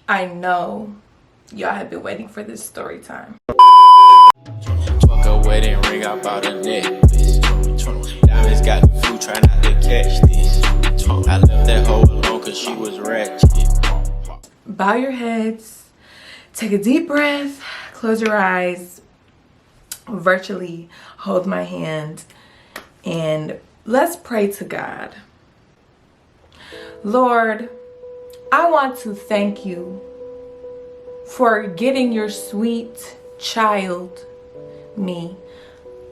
I know y'all have been waiting for this story time. Fuck a wedding ring, I bought a necklace. Diamonds got the food, try not to catch this. I left that hoe alone cause she was ratchet. Bow your heads, take a deep breath, close your eyes, virtually hold my hand, and let's pray to God. Lord, I want to thank you for getting your sweet child, me,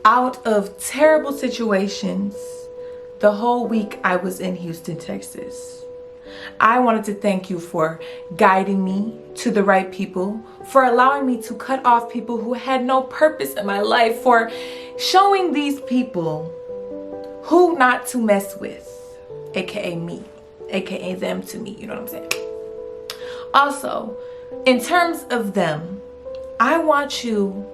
out of terrible situations the whole week I was in Houston, Texas. I wanted to thank you for guiding me to the right people, for allowing me to cut off people who had no purpose in my life, for showing these people who not to mess with, aka me, aka them to me, you know what I'm saying? Also, in terms of them, I want you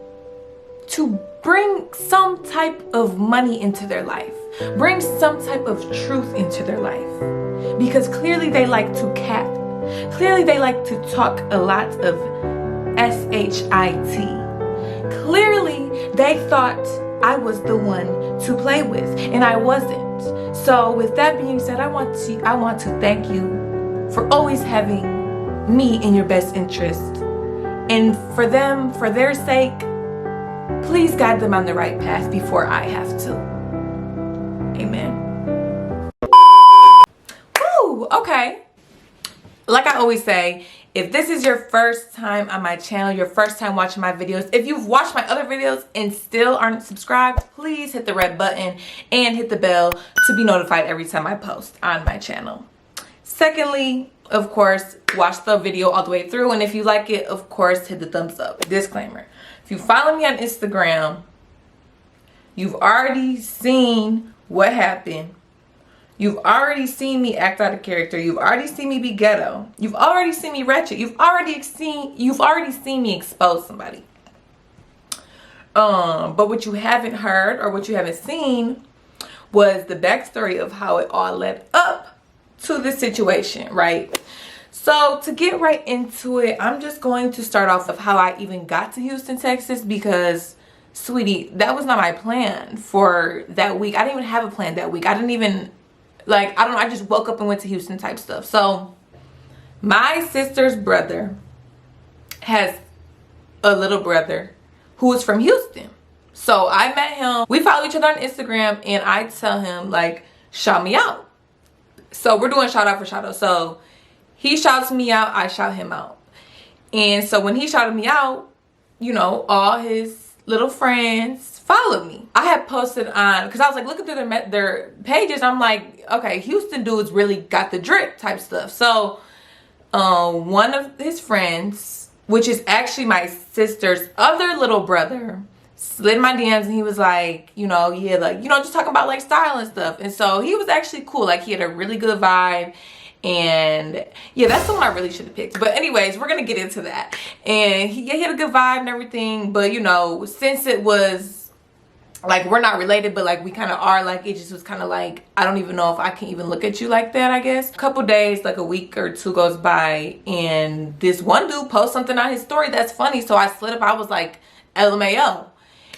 to bring some type of money into their life. Bring some type of truth into their life. Because clearly they like to cap. Clearly they like to talk a lot of S-H-I-T. Clearly they thought I was the one to play with, and I wasn't. So with that being said, I want to thank you for always having me in your best interest. And for them, for their sake, please guide them on the right path before I have to. Amen. Woo, okay. Like I always say, if this is your first time on my channel, your first time watching my videos, if you've watched my other videos and still aren't subscribed, please hit the red button and hit the bell to be notified every time I post on my channel. Secondly, of course, watch the video all the way through, and if you like it, of course, hit the thumbs up. Disclaimer: if you follow me on Instagram, you've already seen what happened. You've already seen me act out of character. You've already seen me be ghetto. You've already seen me wretched. You've already seen me expose somebody. But what you haven't heard or what you haven't seen was the backstory of how it all led up to this situation, right? So to get right into it, I'm just going to start off of how I even got to Houston, Texas, because, sweetie, that was not my plan for that week. I didn't even have a plan that week. I didn't even, like, I don't know, I just woke up and went to Houston type stuff. So my sister's brother has a little brother who is from Houston. So I met him, we follow each other on Instagram, and I tell him, like, shout me out. So we're doing shout out for shout out. So he shouts me out, I shout him out. And so when he shouted me out, you know, all his little friends followed me. I had posted on, because I was like looking through their pages, I'm like, okay, Houston dudes really got the drip type stuff. So one of his friends, which is actually my sister's other little brother, slid my DMs, and he was like, you know, yeah, like, you know, just talking about like style and stuff. And so he was actually cool. Like, he had a really good vibe. And yeah, that's the one I really should have picked. But anyways, we're gonna get into that. And he had a good vibe and everything. But you know, since it was like, we're not related, but like we kind of are, like, it just was kind of like, I don't even know if I can even look at you like that, I guess. A couple days, like a week or two goes by, and this one dude posts something on his story that's funny. So I slid up, I was like, LMAO.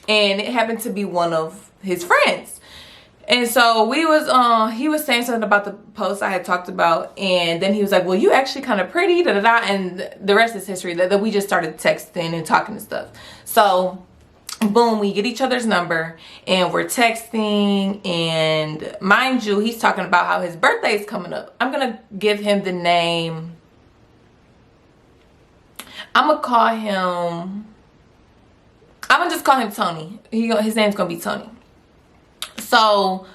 And it happened to be one of his friends. And so we was he was saying something about the post I had talked about, and then he was like, well, you actually kind of pretty, da da da, and the rest is history. That we just started texting and talking and stuff. So boom, we get each other's number and we're texting, and mind you, he's talking about how his birthday is coming up. I'm gonna give him the name, I'm gonna just call him Tony. His name's gonna be Tony. So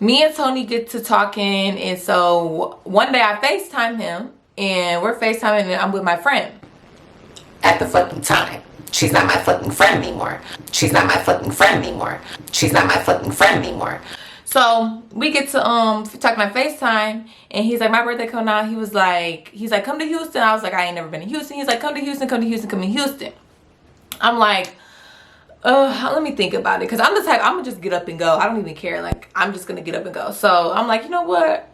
me and Tony get to talking, and so one day I FaceTime him, and we're FaceTiming, and I'm with my friend. At the fucking time, she's not my fucking friend anymore. She's not my fucking friend anymore. She's not my fucking friend anymore. So we get to talking on FaceTime, and he's like, my birthday coming out. He's like, come to Houston. I was like, I ain't never been to Houston. He's like, come to Houston, come to Houston, come to Houston. I'm like, let me think about it, because I'm the type, I'm gonna just get up and go. I don't even care. Like, I'm just gonna get up and go. So I'm like, you know what,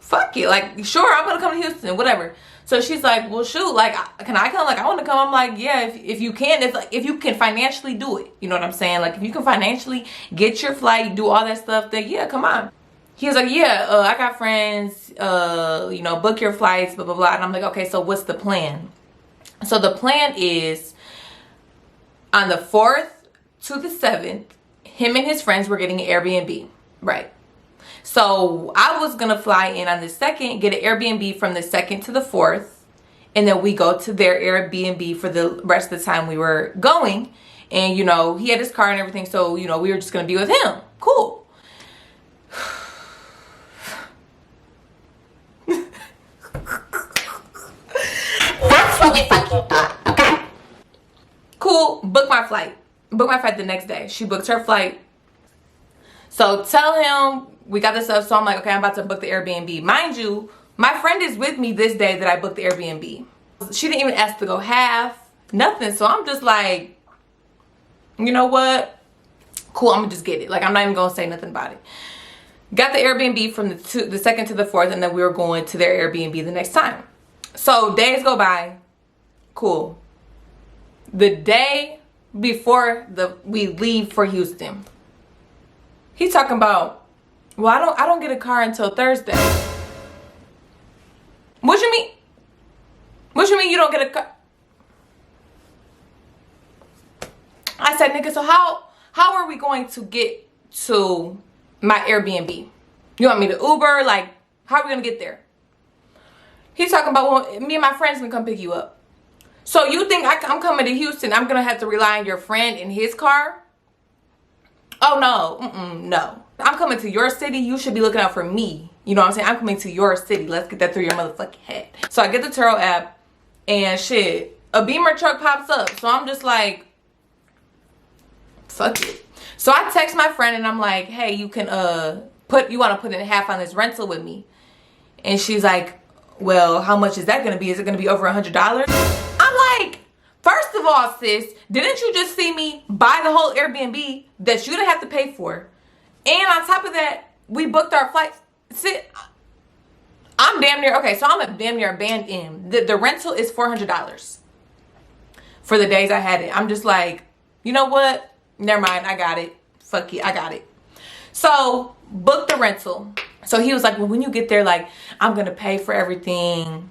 fuck it. Like, sure, I'm gonna come to Houston, whatever. So she's like, well, shoot, like, can I come? Like, I want to come. I'm like, yeah, if you can, if you can financially do it, you know what I'm saying? Like, if you can financially get your flight, do all that stuff, then yeah, come on. He was like, yeah, I got friends, you know, book your flights, blah, blah, blah. And I'm like, okay, so what's the plan? So the plan is on the 4th to the 7th, him and his friends were getting an Airbnb, right? So I was gonna fly in on the 2nd, get an Airbnb from the 2nd to the 4th, and then we go to their Airbnb for the rest of the time we were going. And, you know, he had his car and everything, so, you know, we were just gonna be with him. Cool. That's what we fucking thought, okay? Cool, book my flight. Book my flight the next day. She booked her flight. So tell him we got this up. So I'm like, okay, I'm about to book the Airbnb. Mind you, my friend is with me this day that I booked the Airbnb. She didn't even ask to go half, nothing. So I'm just like, you know what? Cool, I'm gonna just get it. Like, I'm not even gonna say nothing about it. Got the Airbnb from the 2nd to the 4th, and then we were going to their Airbnb the next time. So days go by. Cool. The day before we leave for Houston, he's talking about, well, I don't get a car until Thursday. What you mean? What you mean you don't get a car? I said, nigga, so how are we going to get to my Airbnb? You want me to Uber? Like, how are we gonna get there? He's talking about, well, me and my friends can come pick you up. So you think I'm coming to Houston, I'm gonna have to rely on your friend in his car? Oh no, no. I'm coming to your city, you should be looking out for me. You know what I'm saying? I'm coming to your city. Let's get that through your motherfucking head. So I get the Turo app, and shit, a Beamer truck pops up. So I'm just like, fuck it. So I text my friend and I'm like, hey, you can you want to put in half on this rental with me? And she's like, well, how much is that gonna be? Is it gonna be over $100? I'm like, first of all, sis, didn't you just see me buy the whole Airbnb that you didn't have to pay for? And on top of that, we booked our flights. Sit, I'm damn near, okay, so I'm a damn near a band in. The rental is $400 for the days I had it. I'm just like, you know what? Never mind, I got it. Fuck it, I got it. So, book the rental. So he was like, well, when you get there, like, I'm gonna pay for everything.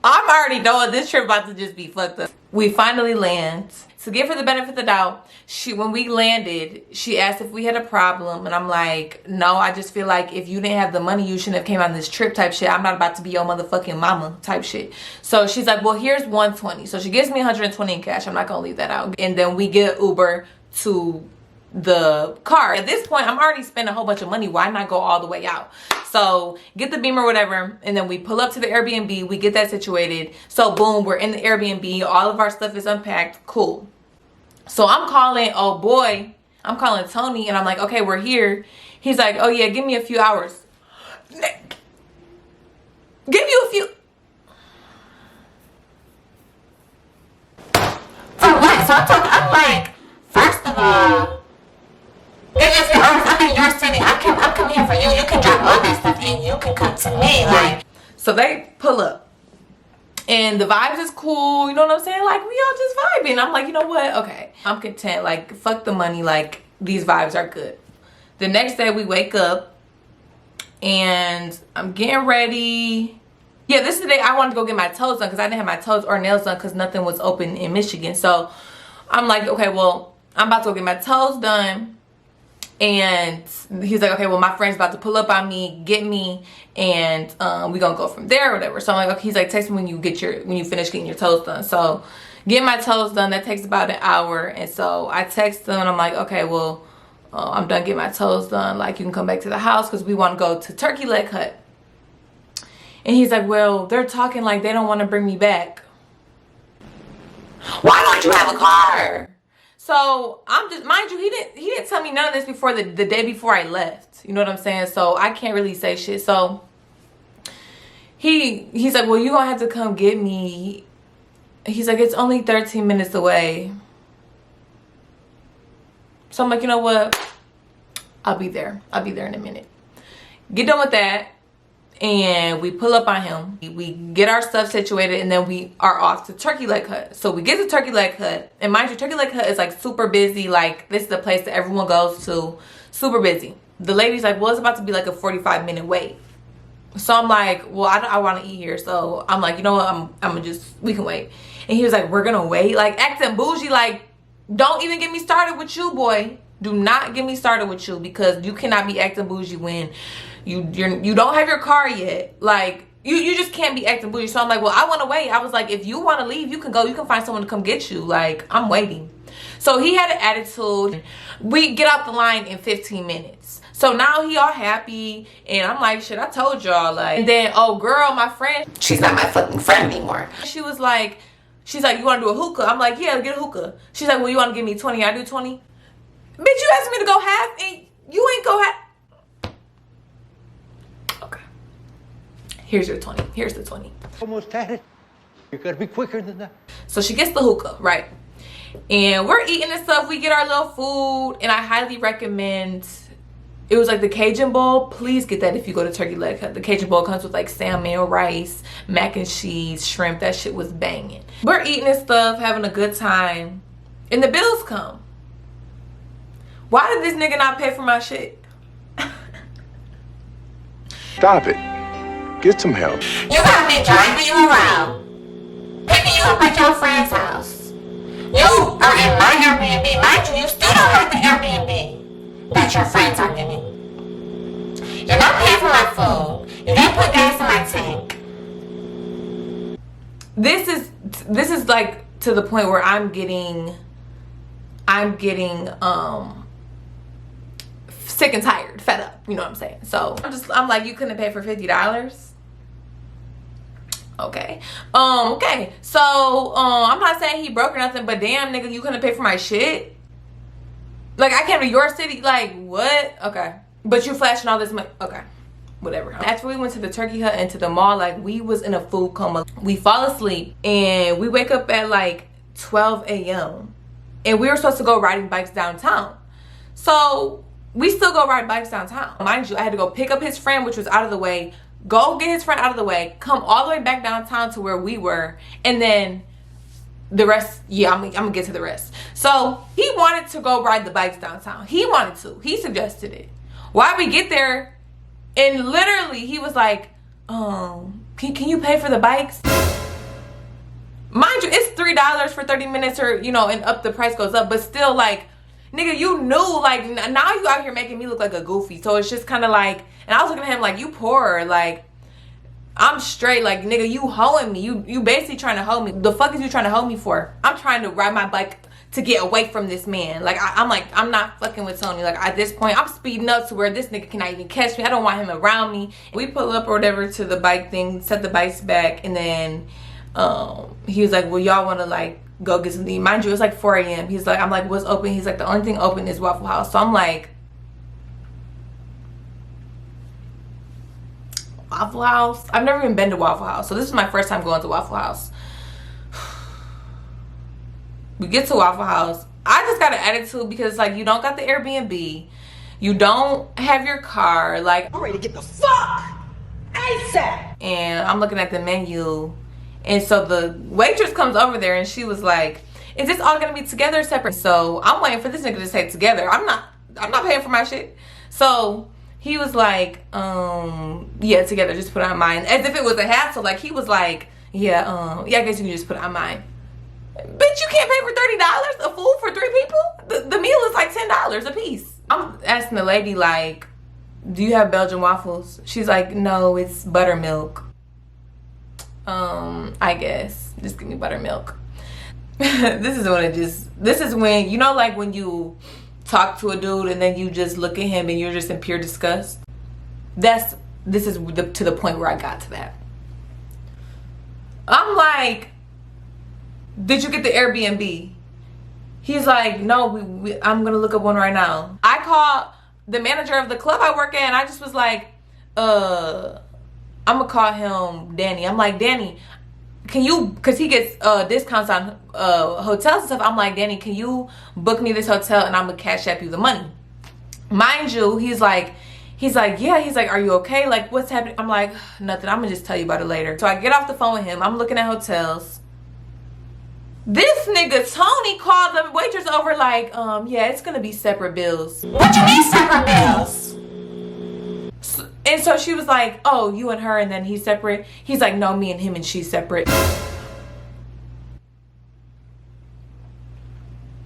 I'm already knowing this trip about to just be fucked up. We finally land. To give her the benefit of the doubt, when we landed, she asked if we had a problem, and I'm like, no, I just feel like if you didn't have the money, you shouldn't have came on this trip type shit. I'm not about to be your motherfucking mama type shit. So she's like, well, here's 120. So she gives me 120 in cash. I'm not gonna leave that out. And then we get Uber to the car. At this point, I'm already spending a whole bunch of money. Why not go all the way out? So get the Beamer, whatever, and then we pull up to the Airbnb. We get that situated. So boom, we're in the Airbnb. All of our stuff is unpacked. Cool. So I'm calling, oh boy, I'm calling Tony, and I'm like, okay, we're here. He's like, oh yeah, give me a few hours. Give you a few. For what? So I'm like, first of all, if you're I'm in your city, I'm coming here for you. You can drop all that stuff and you can come to me. Like, so they pull up. And the vibes is cool, you know what I'm saying? Like, we all just vibing. I'm like, you know what? Okay, I'm content. Like, fuck the money. Like, these vibes are good. The next day, we wake up, and I'm getting ready. Yeah, this is the day I wanted to go get my toes done because I didn't have my toes or nails done because nothing was open in Michigan. So, I'm like, okay, well, I'm about to go get my toes done. And he's like, okay, well, my friend's about to pull up on me, get me, and we gonna go from there or whatever. So I'm like, okay, he's like, text me when you finish getting your toes done. So get my toes done, that takes about an hour. And so I text him and I'm like, okay, well, I'm done getting my toes done. Like, you can come back to the house because we want to go to Turkey Leg Hut. And he's like, well, they're talking like they don't want to bring me back. why don't you have a car? So I'm just, mind you, he didn't tell me none of this before the day before I left. You know what I'm saying? So I can't really say shit. So he's like, well, you gonna have to come get me. He's like, it's only 13 minutes away. So I'm like, you know what? I'll be there. I'll be there in a minute. Get done with that, and we pull up on him. We get our stuff situated, and then we are off to Turkey Leg Hut. So we get to Turkey Leg Hut, and mind you, Turkey Leg Hut is like super busy. Like, this is the place that everyone goes to. Super busy. The lady's like, well, it's about to be like a 45-minute wait. So I'm like, well, I want to eat here. So I'm like, you know what, I'm gonna just, we can wait. And he was like, we're gonna wait? Like, acting bougie. Like, don't even get me started with you, boy. Do not get me started with you, because you cannot be acting bougie when you don't have your car yet. Like, you just can't be acting bougie. So I'm like, well, I want to wait. I was like, if you want to leave, you can go. You can find someone to come get you. Like, I'm waiting. So he had an attitude. We get out the line in 15 minutes. So now he all happy, and I'm like, shit, I told y'all. Like, and then, oh girl, my friend, She's not my fucking friend anymore. she was like, she's like, you want to do a hookah? I'm like, yeah, get a hookah. She's like, well, you want to give me 20? I do 20. Bitch, you asked me to go half, and you ain't go half. Okay. Here's your 20. Here's the 20. Almost had it. You gotta be quicker than that. So she gets the hookah, right? And we're eating and stuff. We get our little food, and I highly recommend. It was like the Cajun bowl. Please get that if you go to Turkey Leg Hut. The Cajun bowl comes with like salmon, rice, mac and cheese, shrimp. That shit was banging. We're eating and stuff, having a good time, and the bills come. Why did this nigga not pay for my shit? Stop it. Get some help. You got me driving you around, picking you up at your friend's house. You are in my Airbnb. Mind you, you still don't have the Airbnb that your friends are giving. You're not paying for my food. You didn't put gas in my tank. This is like to the point where I'm getting sick and tired, fed up, you know what I'm saying? So I'm like, you couldn't pay for $50? Okay. Okay. So I'm not saying he broke or nothing, but damn, nigga, you couldn't pay for my shit? Like, I came to your city, like, what? Okay. But you flashing all this money. Okay. Whatever. After we went to the Turkey Hut and to the mall, like, we was in a food coma. We fall asleep, and we wake up at like 12 a.m. and we were supposed to go riding bikes downtown. So we still go ride bikes downtown. Mind you, I had to go pick up his friend, which was out of the way, go get his friend out of the way, come all the way back downtown to where we were, and then the rest, yeah, I'm gonna get to the rest. So he wanted to go ride the bikes downtown. He wanted to. He suggested it. Why we get there, and literally he was like, can you pay for the bikes? Mind you, it's $3 for 30 minutes, or, you know, and up, the price goes up, but still, like, nigga, you knew, like, now you out here making me look like a goofy. So it's just kind of like, and I was looking at him like, you poor, like, I'm straight, like, nigga, you hoeing me. You basically trying to hoe me. The fuck is you trying to hoe me for? I'm trying to ride my bike to get away from this man. Like, I'm like, I'm not fucking with Tony. Like, at this point, I'm speeding up to where this nigga cannot even catch me. I don't want him around me. We pull up or whatever to the bike thing, set the bikes back, and then he was like, well, y'all want to, like, go get something. Mind you, it's like 4 a.m. He's like, I'm like, what's open? He's like, the only thing open is Waffle House. So I'm like, Waffle House? I've never even been to Waffle House, so this is my first time going to Waffle House. We get to Waffle House. I just got an attitude because, like, you don't got the Airbnb, you don't have your car, like, I'm ready to get the fuck ASAP. and I'm looking at the menu, and so the waitress comes over there and she was like, is this all gonna be together or separate? So I'm waiting for this nigga to say together. I'm not paying for my shit. So he was like, yeah, together, just put it on mine. As if it was a hassle. Like, he was like, yeah, I guess you can just put it on mine. Bitch, you can't pay for $30 a food for 3 people? The meal is like $10 a piece. I'm asking the lady, like, do you have Belgian waffles? She's like, no, it's buttermilk. I guess. Just give me buttermilk. This is when, you know, like when you talk to a dude and then you just look at him and you're just in pure disgust. This is to the point where I got to that. I'm like, did you get the Airbnb? He's like, no, I'm gonna look up one right now. I called the manager of the club I work at, and I just was like, I'm gonna call him Danny. I'm like, Danny, can you, because he gets discounts on hotels and stuff. I'm like, Danny, can you book me this hotel and I'm gonna cash app you the money? Mind you, he's like, He's like, yeah. He's like, are you okay? Like, what's happening? I'm like, nothing. I'm gonna just tell you about it later. So I get off the phone with him. I'm looking at hotels. This nigga Tony called the waitress over like, yeah, it's gonna be separate bills. What you mean separate bills? And so she was like, oh, you and her and then he's separate? He's like, no, me and him and she's separate.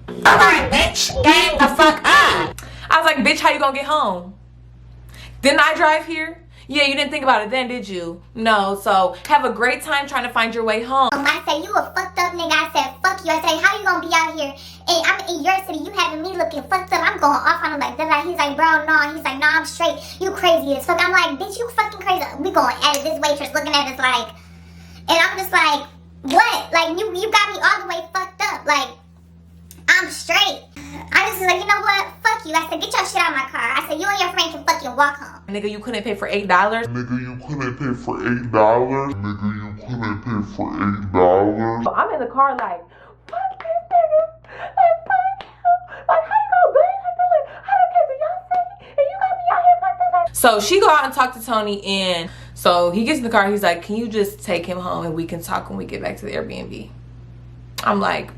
Alright, bitch, game the fuck up. I was like, bitch, how you gonna get home? Didn't I drive here? Yeah, you didn't think about it then, did you? No, so have a great time trying to find your way home. I said, you a fucked up nigga. I said, fuck you. I said, how you gonna be out here? And I'm in your city. You having me looking fucked up. I'm going off on him like that. He's like, bro, no. He's like, no, I'm straight. You crazy as fuck. I'm like, bitch, you fucking crazy. We going at it. This waitress looking at us like, and I'm just like, what? Like, you got me all the way fucked up. Like, I'm straight. I just was like, you know what? Fuck you. I said, get your shit out of my car. I said, you and your friend can fucking walk home. Nigga, you couldn't pay for $8? Nigga, you couldn't pay for $8. Nigga, you couldn't pay for $8. So I'm in the car like, fuck this nigga. Like, fuck him. Like, how you gonna blame like that? Like, how the kids in y'all city? And you got me out here like that? So she go out and talk to Tony, and so he gets in the car. He's like, can you just take him home and we can talk when we get back to the Airbnb? I'm like,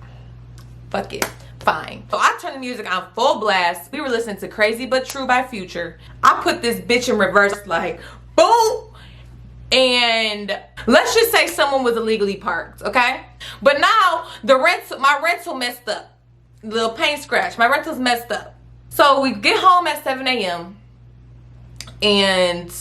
fuck it. Fine. So I turned the music on full blast. We were listening to Crazy But True by Future. I put this bitch in reverse like boom. And let's just say someone was illegally parked, okay? But now my rental messed up. Little paint scratch. My rental's messed up. So we get home at 7 a.m. and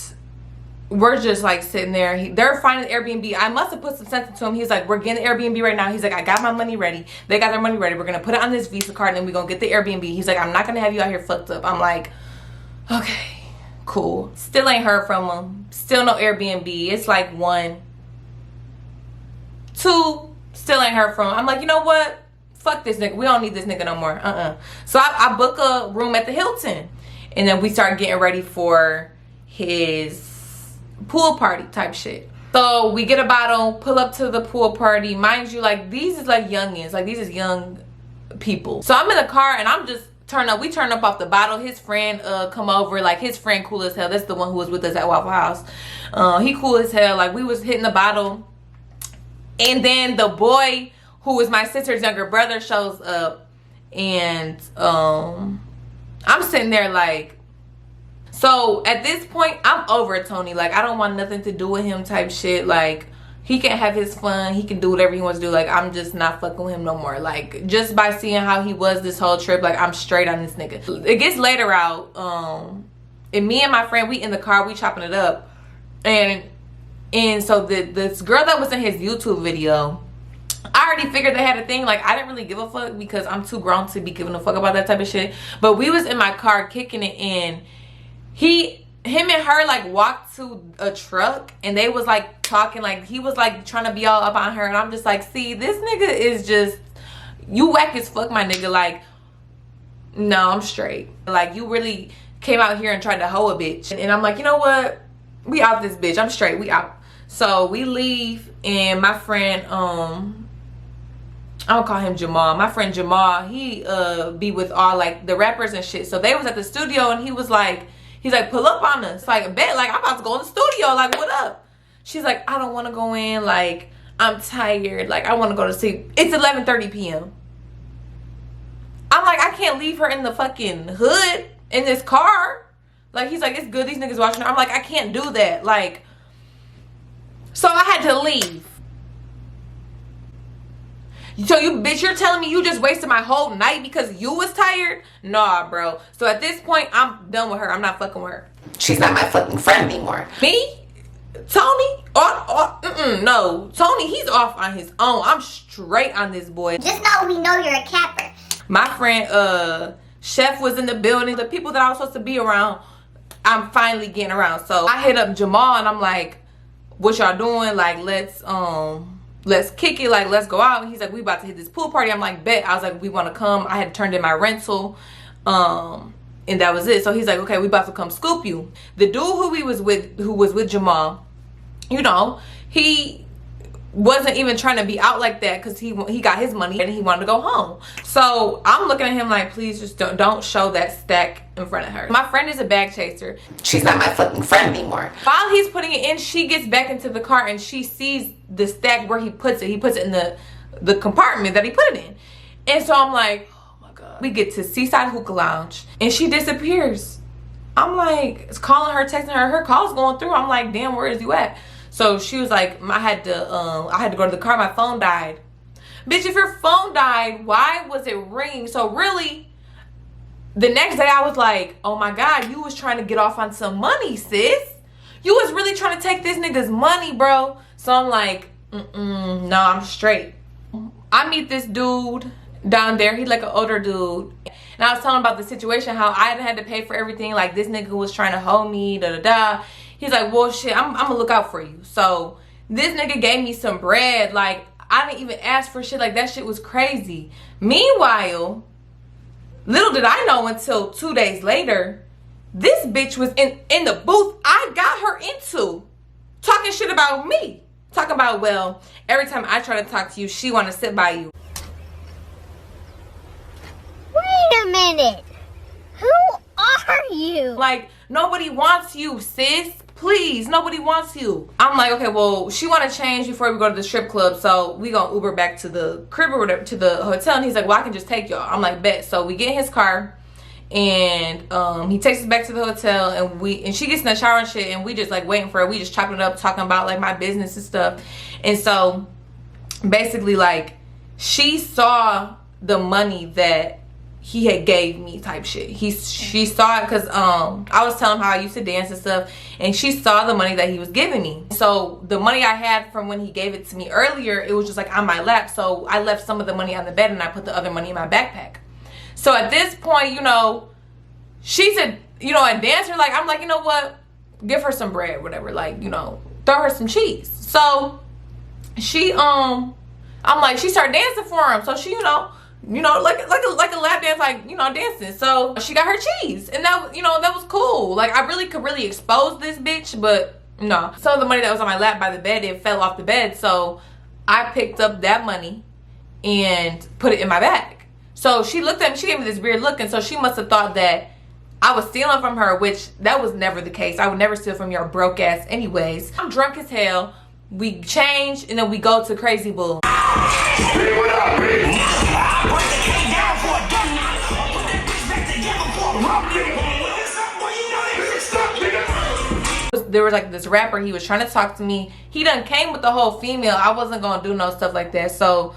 we're just like sitting there. They're finding the Airbnb. I must have put some sense into him. He's like, we're getting the Airbnb right now. He's like, I got my money ready. They got their money ready. We're going to put it on this Visa card and then we're going to get the Airbnb. He's like, I'm not going to have you out here fucked up. I'm like, okay, cool. Still ain't heard from him. Still no Airbnb. It's like 1, 2, still ain't heard from him. I'm like, you know what? Fuck this nigga. We don't need this nigga no more. So I book a room at the Hilton. And then we start getting ready for his pool party type shit. So we get a bottle, pull up to the pool party. Mind you, like, these is like youngins. Like, these is young people. So I'm in the car and I'm just we turn up off the bottle. His friend come over. Like, his friend cool as hell. That's the one who was with us at Waffle House. He cool as hell. Like, we was hitting the bottle. And then the boy who was my sister's younger brother shows up. And I'm sitting there like, so at this point, I'm over Tony. Like, I don't want nothing to do with him type shit. Like, he can have his fun. He can do whatever he wants to do. Like, I'm just not fucking with him no more. Like, just by seeing how he was this whole trip, like, I'm straight on this nigga. It gets later out. And me and my friend, we in the car, we chopping it up. And so this girl that was in his YouTube video, I already figured they had a thing. Like, I didn't really give a fuck because I'm too grown to be giving a fuck about that type of shit. But we was in my car kicking it in. Him and her like walked to a truck and they was like talking, like he was like trying to be all up on her, and I'm just like, see, this nigga is just, you whack as fuck, my nigga. Like, no, I'm straight. Like, you really came out here and tried to hoe a bitch. And I'm like, you know what, we out this bitch. I'm straight, we out. So we leave, and my friend I'm gonna call him Jamal. My friend Jamal, he be with all like the rappers and shit. So they was at the studio and he's like, pull up on us. Like, bet, like, I'm about to go in the studio. Like, what up? She's like, I don't want to go in. Like, I'm tired. Like, I want to go to sleep. It's 11:30 p.m. I'm like, I can't leave her in the fucking hood in this car. Like, he's like, it's good. These niggas watching her. I'm like, I can't do that. Like, so I had to leave. So you, bitch, you're telling me you just wasted my whole night because you was tired? Nah, bro. So at this point, I'm done with her. I'm not fucking with her. She's not my fucking friend anymore. Me? Tony? No. Tony, he's off on his own. I'm straight on this boy. Just know we know you're a capper. My friend, Chef was in the building. The people that I was supposed to be around, I'm finally getting around. So I hit up Jamal and I'm like, what y'all doing? Like, let's kick it, like, let's go out. And he's like, we about to hit this pool party. I'm like, bet. I was like, we want to come. I had turned in my rental, and that was it. So he's like, okay, we about to come scoop you. The dude who was with Jamal, you know, he wasn't even trying to be out like that because he got his money and he wanted to go home. So I'm looking at him like, please just don't show that stack in front of her. My friend is a bag chaser. She's not my fucking friend anymore. While he's putting it in, she gets back into the car and she sees the stack where he puts it. He puts it in the compartment that he put it in. And so I'm like, oh my God. We get to Seaside Hookah Lounge and she disappears. I'm like, calling her, texting her. Her call's going through. I'm like, damn, where is you at? So she was like, I had to go to the car. My phone died. Bitch, if your phone died, why was it ringing? So really, the next day I was like, oh my God, you was trying to get off on some money, sis. You was really trying to take this nigga's money, bro. So I'm like, no, I'm straight. I meet this dude down there. He's like an older dude. And I was telling him about the situation, how I had to pay for everything. Like this nigga was trying to hold me, da-da-da. He's like, well, shit, I'm gonna look out for you. So this nigga gave me some bread. Like, I didn't even ask for shit. Like, that shit was crazy. Meanwhile, little did I know until 2 days later, this bitch was in the booth I got her into, talking shit about me. Talking about, well, every time I try to talk to you, she want to sit by you. Wait a minute. Who are you? Like, nobody wants you, sis. Please, nobody wants you. I'm like, okay, well, she want to change before we go to the strip club, so we gonna Uber back to the crib or whatever, to the hotel. And he's like, well, I can just take y'all. I'm like, bet. So we get in his car, and he takes us back to the hotel, and she gets in the shower and shit, and we just like waiting for her. We just chopping it up, talking about like my business and stuff. And so basically, like, she saw the money that he had gave me type shit. She saw it because I was telling him how I used to dance and stuff, and she saw the money that he was giving me. So the money I had from when he gave it to me earlier, it was just like on my lap. So I left some of the money on the bed and I put the other money in my backpack. So at this point, you know, she's a dancer. Like, I'm like, you know what, give her some bread, whatever, like, you know, throw her some cheese. So she I'm like, she started dancing for him. So she, like a lap dance, like, dancing. So she got her cheese, and that, that was cool. Like, I really could expose this bitch, but no. Some of the money that was on my lap by the bed, it fell off the bed. So I picked up that money and put it in my bag. So she looked at me, she gave me this weird look, and so she must have thought that I was stealing from her, which that was never the case. I would never steal from your broke ass anyways. I'm drunk as hell. We change, and then we go to Crazy Bull. Hey, what up, bitch? There was like this rapper, he was trying to talk to me. He done came with the whole female. I wasn't gonna do no stuff like that, so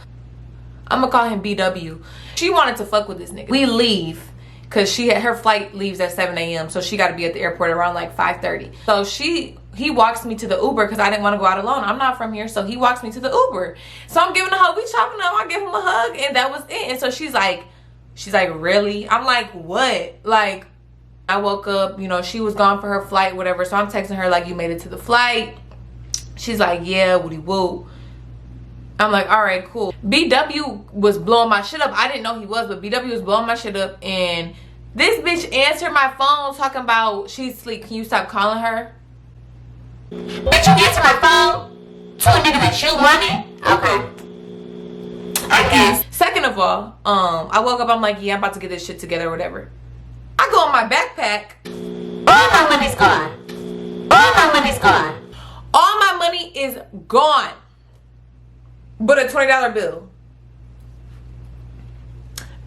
I'm gonna call him BW. She wanted to fuck with this nigga. We leave because her flight leaves at 7 a.m. so she got to be at the airport around like 5:30. So he walks me to the Uber because I didn't want to go out alone. I'm not from here, so he walks me to the Uber. So I'm giving a hug. We chopping up. I give him a hug, and that was it. And so she's like, really? I'm like, what? Like, I woke up, she was gone for her flight, whatever. So I'm texting her like, you made it to the flight? She's like, yeah, woody woo. I'm like, all right, cool. BW was blowing my shit up. I didn't know he was, but BW was blowing my shit up, and this bitch answered my phone talking about she's asleep. Can you stop calling her? Bitch, you answer my phone to a nigga that you wanted? Okay. I guess. Second of all, I woke up, I'm like, yeah, I'm about to get this shit together or whatever. I go in my backpack. All my money's gone. All my money's gone. All my money is gone. But a $20 bill.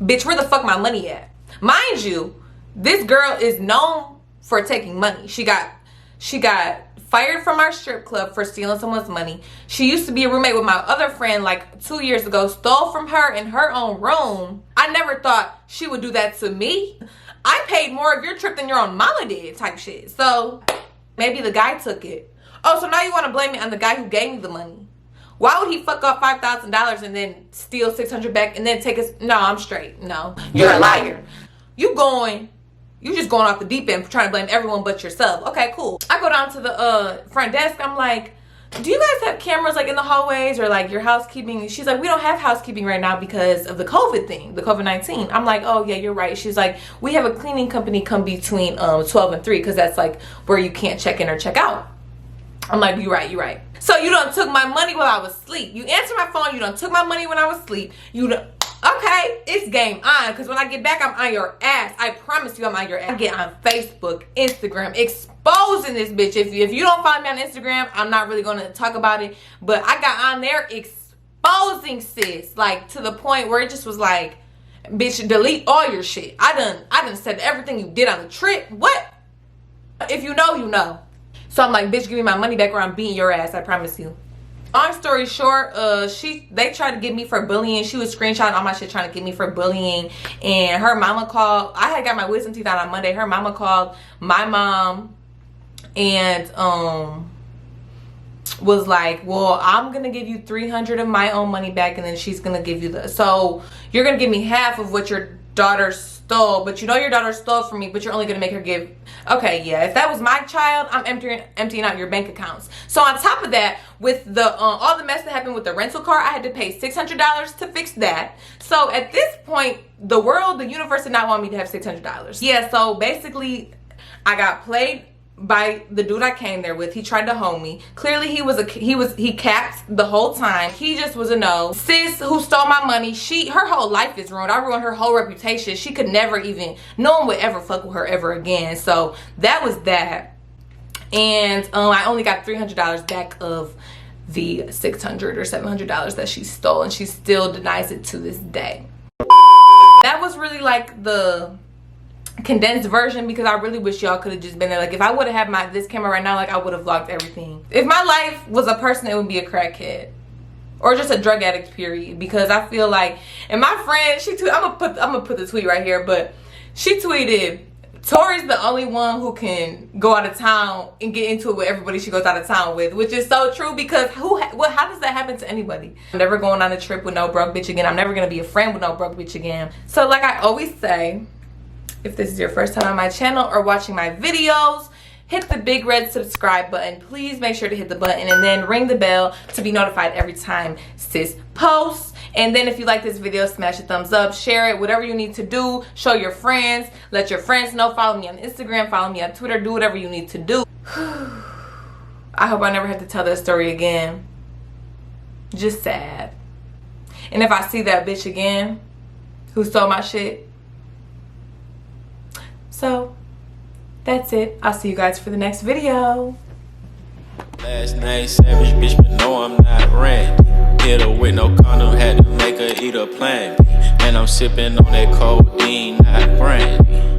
Bitch, where the fuck my money at? Mind you, this girl is known for taking money. She got fired from our strip club for stealing someone's money. She used to be a roommate with my other friend like 2 years ago, stole from her in her own room. I never thought she would do that to me. I paid more of your trip than your own mama did type shit. So maybe the guy took it. Oh, so now you want to blame me on the guy who gave me the money. Why would he fuck up $5,000 and then steal $600 back and then take us? No, I'm straight. No. You're a liar. You just going off the deep end trying to blame everyone but yourself. Okay, cool. I go down to the front desk. I'm like, do you guys have cameras like in the hallways or like your housekeeping? She's like, we don't have housekeeping right now because of the COVID thing, the COVID-19. I'm like, oh yeah, you're right. She's like, we have a cleaning company come between 12 and 3 because that's like where you can't check in or check out. I'm like, you right. So you done took my money while I was asleep. You answered my phone, you done took my money when I was asleep. You done, okay, it's game on. Because when I get back, I'm on your ass. I promise you I'm on your ass. I get on Facebook, Instagram, exposing this bitch. If you don't follow me on Instagram, I'm not really going to talk about it. But I got on there exposing sis. Like, to the point where it just was like, bitch, delete all your shit. I done said everything you did on the trip. What? If you know, you know. So I'm like, bitch, give me my money back or I'm beating your ass, I promise you. Long story short, they tried to get me for bullying. She was screenshotting all my shit trying to get me for bullying. And her mama called. I had got my wisdom teeth out on Monday. Her mama called my mom and was like, well, I'm gonna give you $300 of my own money back, and then she's gonna give you so you're gonna give me half of what your daughter stole, but you know your daughter stole from me, but you're only gonna make her give. Okay, yeah, if that was my child, I'm emptying out your bank accounts. So on top of that, with the all the mess that happened with the rental car, I had to pay $600 to fix that. So at this point, the universe did not want me to have $600. Yeah, so basically I got played by the dude I came there with. He tried to hold me. Clearly he capped the whole time. He just was a no. Sis who stole my money, her whole life is ruined. I ruined her whole reputation. She could never even, no one would ever fuck with her ever again. So that was that. And I only got $300 back of the $600 or $700 that she stole, and she still denies it to this day. That was really like the condensed version, because I really wish y'all could have just been there. Like, if I would have had this camera right now, like, I would have vlogged everything. If my life was a person, it would be a crackhead or just a drug addict, period. Because I feel like, and my friend, she tweeted, I'm gonna put the tweet right here, but she tweeted, Tori's the only one who can go out of town and get into it with everybody she goes out of town with, which is so true, because how does that happen to anybody? I'm never going on a trip with no broke bitch again. I'm never gonna be a friend with no broke bitch again. So like I always say, if this is your first time on my channel or watching my videos, hit the big red subscribe button. Please make sure to hit the button and then ring the bell to be notified every time sis posts. And then if you like this video, smash a thumbs up, share it, whatever you need to do. Show your friends, let your friends know. Follow me on Instagram, follow me on Twitter, do whatever you need to do. I hope I never have to tell that story again. Just sad. And if I see that bitch again who stole my shit, so that's it. I'll see you guys for the next video. Last name Savage, bitch, but no, I'm not Randy. Hit her with no condom, had to make her eat a plan. And I'm sipping on that codeine, not brandy.